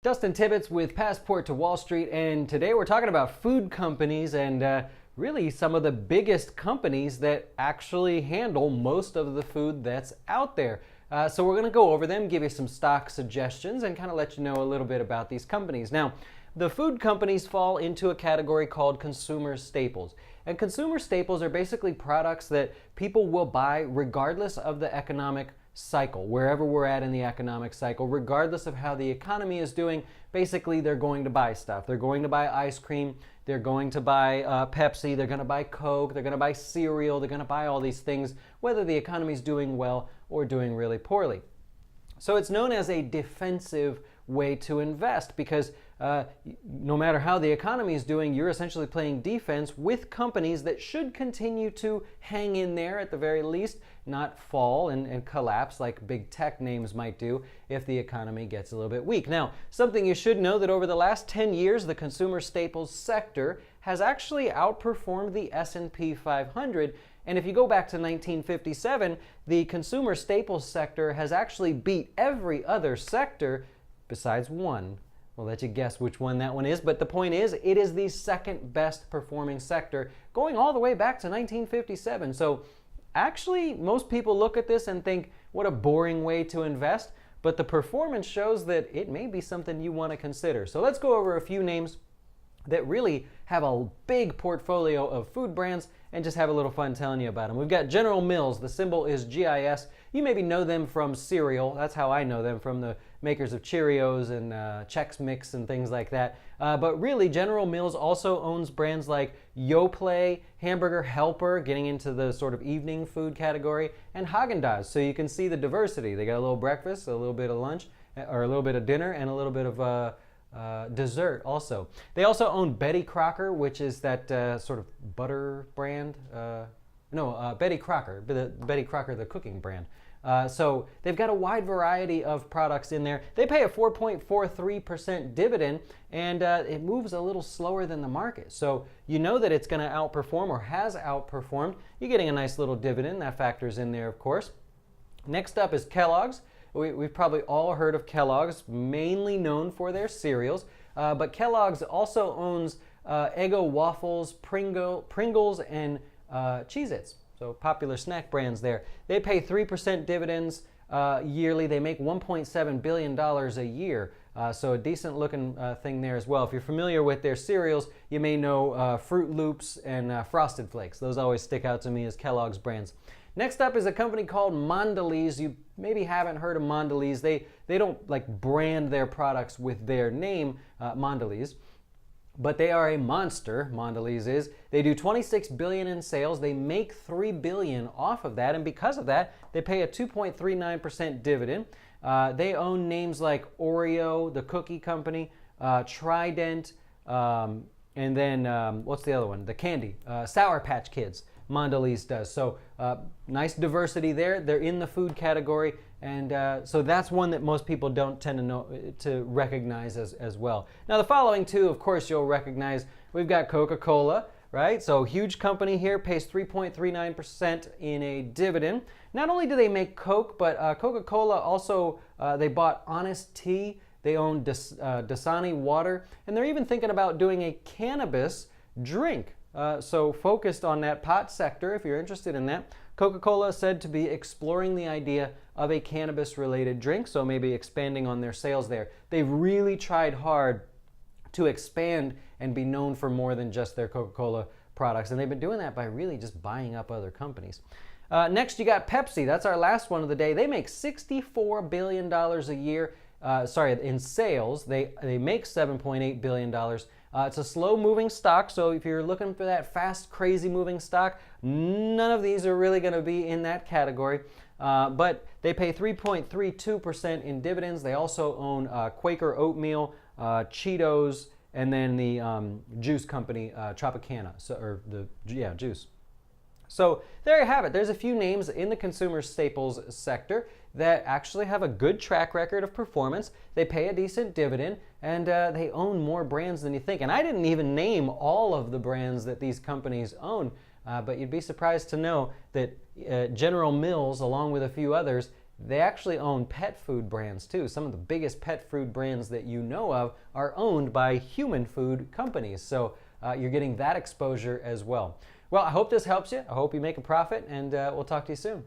Dustin Tibbetts with Passport to Wall Street, and today we're talking about food companies and really some of the biggest companies that actually handle most of the food that's out there. So we're going to go over them, give you some stock suggestions, and kind of let you know a little bit about these companies. Now, the food companies fall into a category called consumer staples. And consumer staples are basically products that people will buy regardless of the economic cycle, wherever we're at in the economic cycle, regardless of how the economy is doing. Basically, they're going to buy stuff. They're going to buy ice cream, they're going to buy Pepsi, they're going to buy Coke, they're going to buy cereal, they're going to buy all these things, whether the economy is doing well or doing really poorly. So it's known as a defensive way to invest because no matter how the economy is doing, you're essentially playing defense with companies that should continue to hang in there at the very least, not fall and collapse like big tech names might do if the economy gets a little bit weak. Now, something you should know that over the last 10 years, the consumer staples sector has actually outperformed the S&P 500. And if you go back to 1957, the consumer staples sector has actually beat every other sector besides one. We'll let you guess which one that one is, but the point is, it is the second best performing sector going all the way back to 1957. So actually, most people look at this and think, what a boring way to invest, but the performance shows that it may be something you want to consider. So let's go over a few names that really have a big portfolio of food brands and just have a little fun telling you about them. We've got General Mills. The symbol is GIS. You maybe know them from cereal. That's how I know them, from the makers of Cheerios and Chex Mix and things like that. But really, General Mills also owns brands like Yoplait, Hamburger Helper, getting into the sort of evening food category, and Haagen-Dazs. So you can see the diversity. They got a little breakfast, a little bit of lunch, or a little bit of dinner, and a little bit of dessert also. They also own Betty Crocker, which is that sort of butter brand. Betty Crocker, Betty Crocker, the cooking brand. So they've got a wide variety of products in there. They pay a 4.43% dividend, and it moves a little slower than the market. So you know that it's going to outperform or has outperformed. You're getting a nice little dividend. That factors in there, of course. Next up is Kellogg's. We've probably all heard of Kellogg's, mainly known for their cereals. But Kellogg's also owns Eggo waffles, Pringles, and Cheez-Its. So popular snack brands there. They pay 3% dividends yearly. They make $1.7 billion a year. So a decent looking thing there as well. If you're familiar with their cereals, you may know Fruit Loops and Frosted Flakes. Those always stick out to me as Kellogg's brands. Next up is a company called Mondelez. You maybe haven't heard of Mondelez. They don't like brand their products with their name, Mondelez. But they are a monster, Mondelez is. They do $26 billion in sales. They make $3 billion off of that, and because of that, they pay a 2.39% dividend. They own names like Oreo, the cookie company, Trident, and then what's the other one? The candy, Sour Patch Kids. Mondelez does. So nice diversity there. They're in the food category, and so that's one that most people don't tend to recognize as well. Now the following two, of course, you'll recognize. We've got Coca-Cola, right? So huge company here, pays 3.39% in a dividend. Not only do they make Coke, but Coca-Cola also, they bought Honest Tea. They own Dasani water, and they're even thinking about doing a cannabis drink. So focused on that pot sector, if you're interested in that. Coca-Cola is said to be exploring the idea of a cannabis-related drink, so maybe expanding on their sales there. They've really tried hard to expand and be known for more than just their Coca-Cola products, and they've been doing that by really just buying up other companies. Next, you got Pepsi. That's our last one of the day. They make $64 billion a year. In sales. They make $7.8 billion. It's a slow-moving stock, so if you're looking for that fast, crazy-moving stock, none of these are really going to be in that category. But they pay 3.32% in dividends. They also own Quaker Oatmeal, Cheetos, and then the juice company, Tropicana, juice. So there you have it. There's a few names in the consumer staples sector that actually have a good track record of performance. They pay a decent dividend, and they own more brands than you think. And I didn't even name all of the brands that these companies own, but you'd be surprised to know that General Mills, along with a few others, they actually own pet food brands too. Some of the biggest pet food brands that you know of are owned by human food companies. So you're getting that exposure as well. Well, I hope this helps you. I hope you make a profit, and we'll talk to you soon.